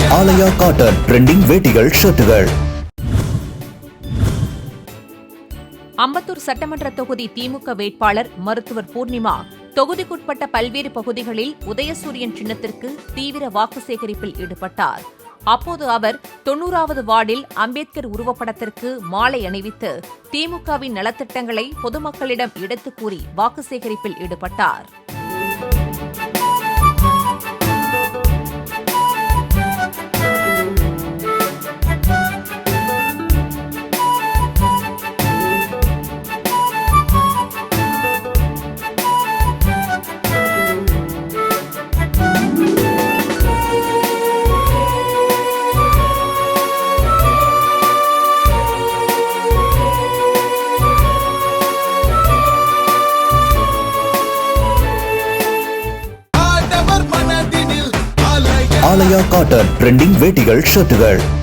ஆலயா cotton trending வேட்டிகள் ஷர்ட்டுகள். Ambattur சட்டமன்ற தொகுதி திமுக வேட்பாளர் மருத்துவர் பூர்ணிமா தொகுதிக்குட்பட்ட பல்வேறு பகுதிகளில் உதயசூரியன் சின்னத்திற்கு தீவிர வாக்கு சேகரிப்பில் ஈடுபட்டார். அப்போது அவர் 90வது வார்டில் அம்பேத்கர் உருவப்படத்திற்கு மாலை அணிவித்து திமுகவின் நலத்திட்டங்களை பொதுமக்களிடம் எடுத்துக் கூறி வாக்கு சேகரிப்பில் ஈடுபட்டார். ஆலயா காட்டன் ட்ரெண்டிங் வேட்டிகள் ஷர்ட்டுகள்.